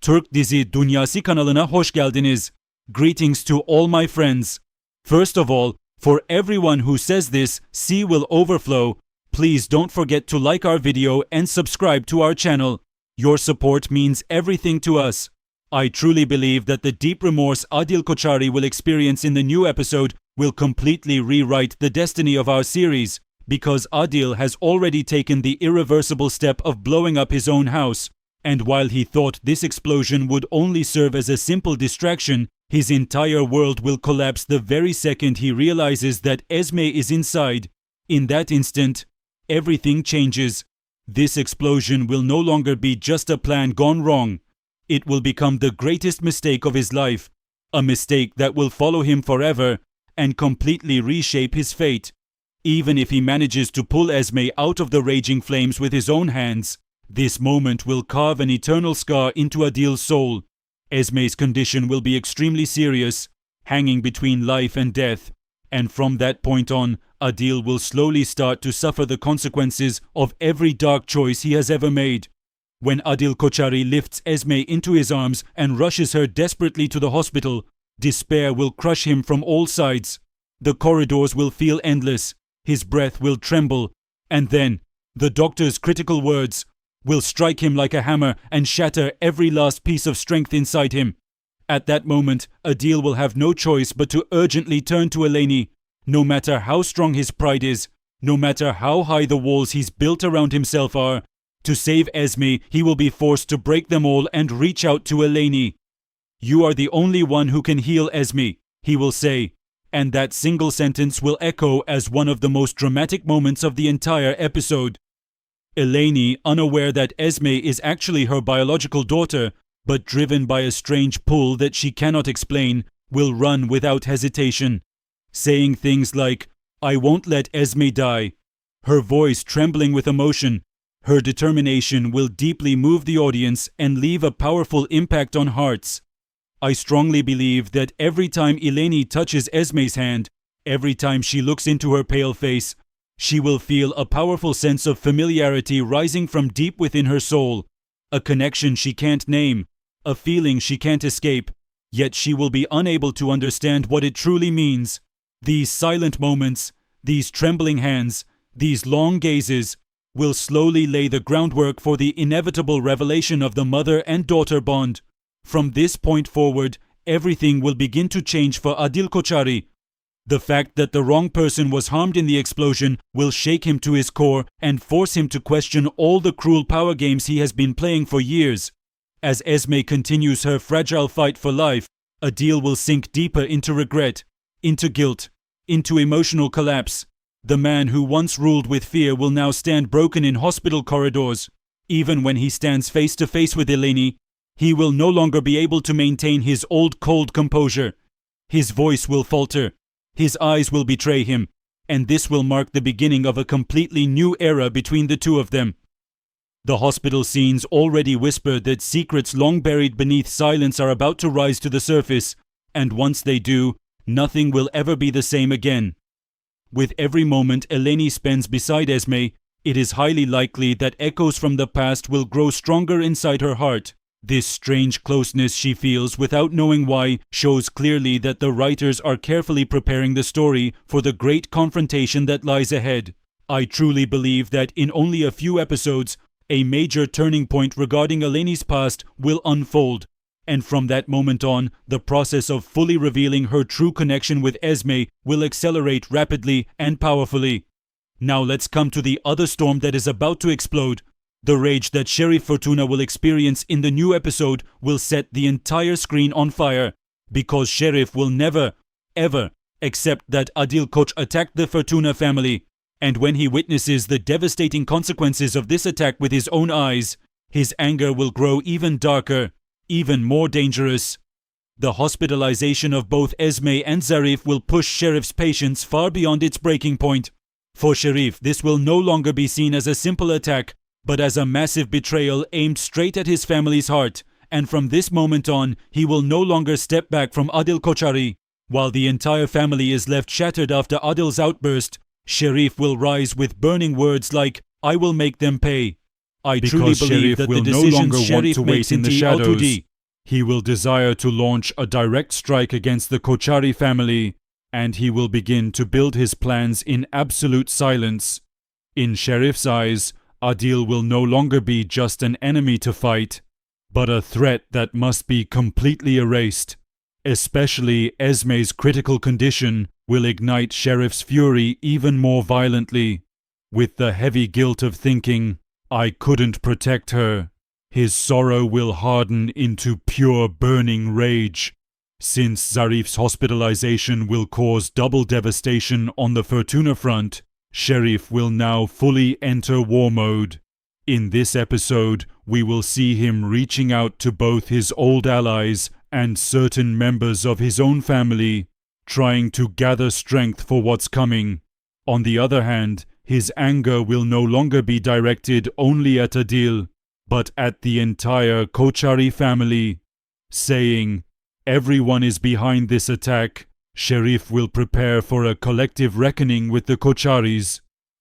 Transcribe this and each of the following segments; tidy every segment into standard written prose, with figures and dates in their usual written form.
Türk Dizi Dünyası kanalına hoş geldiniz. Greetings to all my friends. First of all, for everyone who says this, sea will overflow, please don't forget to like our video and subscribe to our channel. Your support means everything to us. I truly believe that the deep remorse Adil Koçari will experience in the new episode will completely rewrite the destiny of our series, because Adil has already taken the irreversible step of blowing up his own house, and while he thought this explosion would only serve as a simple distraction, his entire world will collapse the very second he realizes that Esme is inside. In that instant, everything changes. This explosion will no longer be just a plan gone wrong. It will become the greatest mistake of his life, a mistake that will follow him forever and completely reshape his fate. Even if he manages to pull Esme out of the raging flames with his own hands, this moment will carve an eternal scar into Adil's soul. Esme's condition will be extremely serious, hanging between life and death, and from that point on, Adil will slowly start to suffer the consequences of every dark choice he has ever made. When Adil Koçari lifts Esme into his arms and rushes her desperately to the hospital, despair will crush him from all sides. The corridors will feel endless, his breath will tremble, and then, the doctor's critical words will strike him like a hammer and shatter every last piece of strength inside him. At that moment, Adil will have no choice but to urgently turn to Eleni. No matter how strong his pride is, no matter how high the walls he's built around himself are, to save Esme, he will be forced to break them all and reach out to Eleni. "You are the only one who can heal Esme," he will say, and that single sentence will echo as one of the most dramatic moments of the entire episode. Eleni, unaware that Esme is actually her biological daughter, but driven by a strange pull that she cannot explain, will run without hesitation, saying things like, "I won't let Esme die." Her voice trembling with emotion, her determination will deeply move the audience and leave a powerful impact on hearts. I strongly believe that every time Eleni touches Esme's hand, every time she looks into her pale face, she will feel a powerful sense of familiarity rising from deep within her soul, a connection she can't name, a feeling she can't escape, yet she will be unable to understand what it truly means. These silent moments, these trembling hands, these long gazes, will slowly lay the groundwork for the inevitable revelation of the mother and daughter bond. From this point forward, everything will begin to change for Adil Koçari. The fact that the wrong person was harmed in the explosion will shake him to his core and force him to question all the cruel power games he has been playing for years. As Esme continues her fragile fight for life, Adil will sink deeper into regret, into guilt, into emotional collapse. The man who once ruled with fear will now stand broken in hospital corridors. Even when he stands face to face with Eleni, he will no longer be able to maintain his old cold composure. His voice will falter. His eyes will betray him, and this will mark the beginning of a completely new era between the two of them. The hospital scenes already whisper that secrets long buried beneath silence are about to rise to the surface, and once they do, nothing will ever be the same again. With every moment Eleni spends beside Esme, it is highly likely that echoes from the past will grow stronger inside her heart. This strange closeness she feels without knowing why shows clearly that the writers are carefully preparing the story for the great confrontation that lies ahead. I truly believe that in only a few episodes, a major turning point regarding Eleni's past will unfold, and from that moment on, the process of fully revealing her true connection with Esme will accelerate rapidly and powerfully. Now let's come to the other storm that is about to explode. The rage that Sheriff Fortuna will experience in the new episode will set the entire screen on fire, because Sheriff will never, ever accept that Adil Koç attacked the Fortuna family, and when he witnesses the devastating consequences of this attack with his own eyes, his anger will grow even darker, even more dangerous. The hospitalization of both Esme and Zarif will push Sheriff's patience far beyond its breaking point. For Sheriff, this will no longer be seen as a simple attack, but as a massive betrayal aimed straight at his family's heart, and from this moment on, he will no longer step back from Adil Koçari. While the entire family is left shattered after Adil's outburst, Sheriff will rise with burning words like, "I will make them pay." I truly believe that the decisions Sheriff makes in the shadows He will desire to launch a direct strike against the Kochari family, and he will begin to build his plans in absolute silence. In Sheriff's eyes, Adil will no longer be just an enemy to fight, but a threat that must be completely erased. Especially Esme's critical condition will ignite Sheriff's fury even more violently. With the heavy guilt of thinking, I couldn't protect her, his sorrow will harden into pure burning rage. Since Zarif's hospitalization will cause double devastation on the Fortuna front, Sheriff will now fully enter war mode. In this episode, we will see him reaching out to both his old allies and certain members of his own family, trying to gather strength for what's coming. On the other hand, his anger will no longer be directed only at Adil, but at the entire Kochari family, saying, "Everyone is behind this attack." Sheriff will prepare for a collective reckoning with the Kocharis.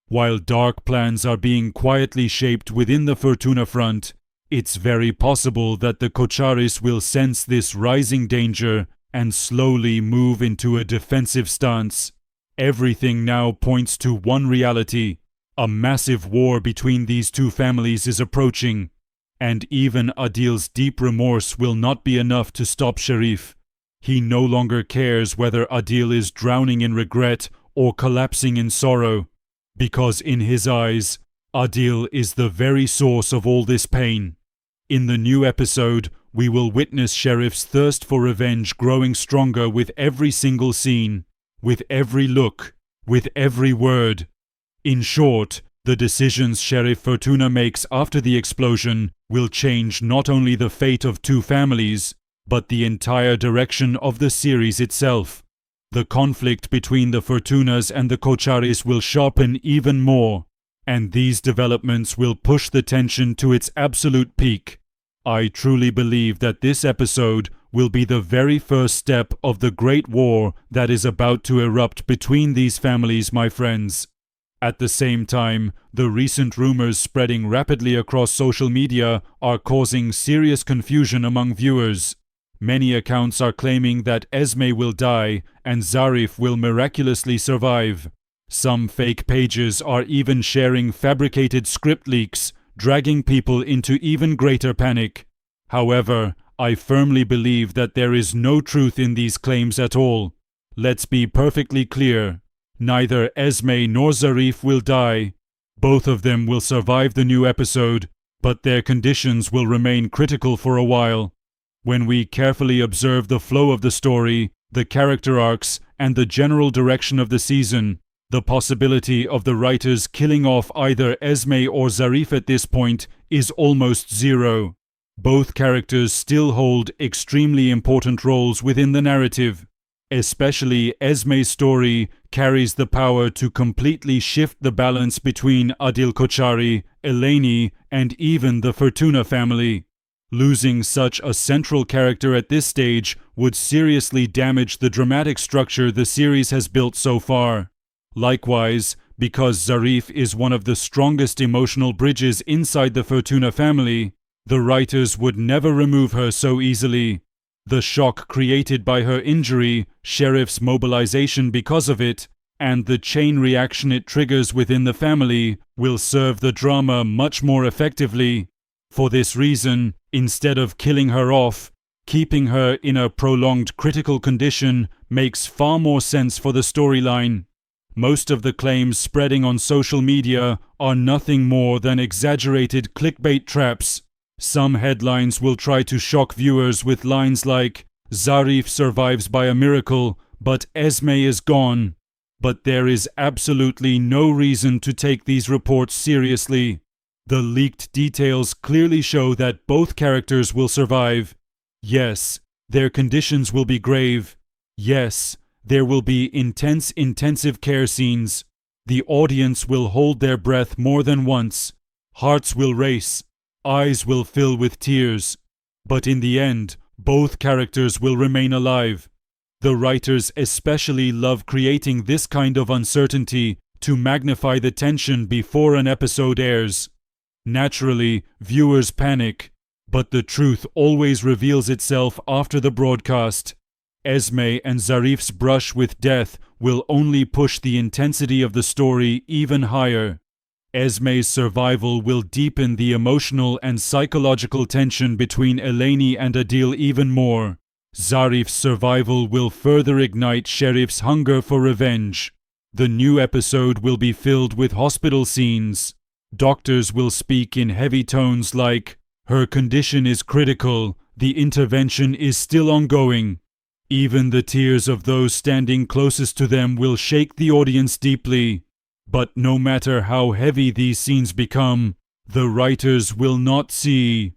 While dark plans are being quietly shaped within the Fortuna front, it's very possible that the Kocharis will sense this rising danger and slowly move into a defensive stance. Everything now points to one reality: a massive war between these two families is approaching, and even Adil's deep remorse will not be enough to stop Sheriff. He no longer cares whether Adil is drowning in regret or collapsing in sorrow, because in his eyes, Adil is the very source of all this pain. In the new episode, we will witness Sheriff's thirst for revenge growing stronger with every single scene, with every look, with every word. In short, the decisions Sheriff Fortuna makes after the explosion will change not only the fate of two families, but the entire direction of the series itself. The conflict between the Fortunas and the Kocharis will sharpen even more, and these developments will push the tension to its absolute peak. I truly believe that this episode will be the very first step of the great war that is about to erupt between these families, my friends. At the same time, the recent rumors spreading rapidly across social media are causing serious confusion among viewers. Many accounts are claiming that Esme will die and Zarif will miraculously survive. Some fake pages are even sharing fabricated script leaks, dragging people into even greater panic. However, I firmly believe that there is no truth in these claims at all. Let's be perfectly clear. Neither Esme nor Zarif will die. Both of them will survive the new episode, but their conditions will remain critical for a while. When we carefully observe the flow of the story, the character arcs, and the general direction of the season, the possibility of the writers killing off either Esme or Zarif at this point is almost zero. Both characters still hold extremely important roles within the narrative. Especially Esme's story carries the power to completely shift the balance between Adil Kochari, Eleni, and even the Fortuna family. Losing such a central character at this stage would seriously damage the dramatic structure the series has built so far. Likewise, because Zarif is one of the strongest emotional bridges inside the Fortuna family, the writers would never remove her so easily. The shock created by her injury, Sheriff's mobilization because of it, and the chain reaction it triggers within the family will serve the drama much more effectively. For this reason, instead of killing her off, keeping her in a prolonged critical condition makes far more sense for the storyline. Most of the claims spreading on social media are nothing more than exaggerated clickbait traps. Some headlines will try to shock viewers with lines like, "Zarif survives by a miracle, but Esme is gone." But there is absolutely no reason to take these reports seriously. The leaked details clearly show that both characters will survive. Yes, their conditions will be grave. Yes, there will be intense intensive care scenes. The audience will hold their breath more than once. Hearts will race. Eyes will fill with tears. But in the end, both characters will remain alive. The writers especially love creating this kind of uncertainty to magnify the tension before an episode airs. Naturally, viewers panic. But the truth always reveals itself after the broadcast. Esme and Zarif's brush with death will only push the intensity of the story even higher. Esme's survival will deepen the emotional and psychological tension between Eleni and Adil even more. Zarif's survival will further ignite Sheriff's hunger for revenge. The new episode will be filled with hospital scenes. Doctors will speak in heavy tones like, "Her condition is critical, the intervention is still ongoing." Even the tears of those standing closest to them will shake the audience deeply. But no matter how heavy these scenes become, the writers will not see.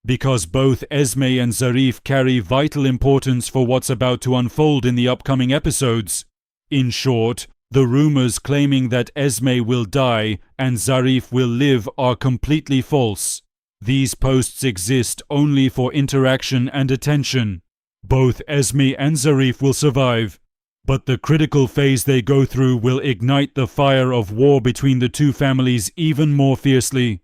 Because both Esme and Zarif carry vital importance for what's about to unfold in the upcoming episodes. In short, the rumors claiming that Esme will die and Zarif will live are completely false. These posts exist only for interaction and attention. Both Esme and Zarif will survive, but the critical phase they go through will ignite the fire of war between the two families even more fiercely.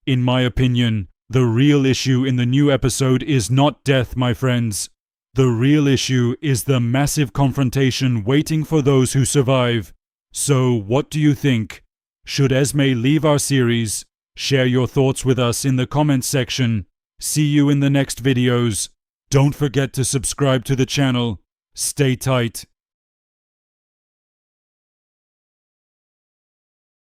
In my opinion, the real issue in the new episode is not death, my friends. The real issue is the massive confrontation waiting for those who survive. So, what do you think? Should Esme leave our series? Share your thoughts with us in the comments section. See you in the next videos. Don't forget to subscribe to the channel. Stay tight.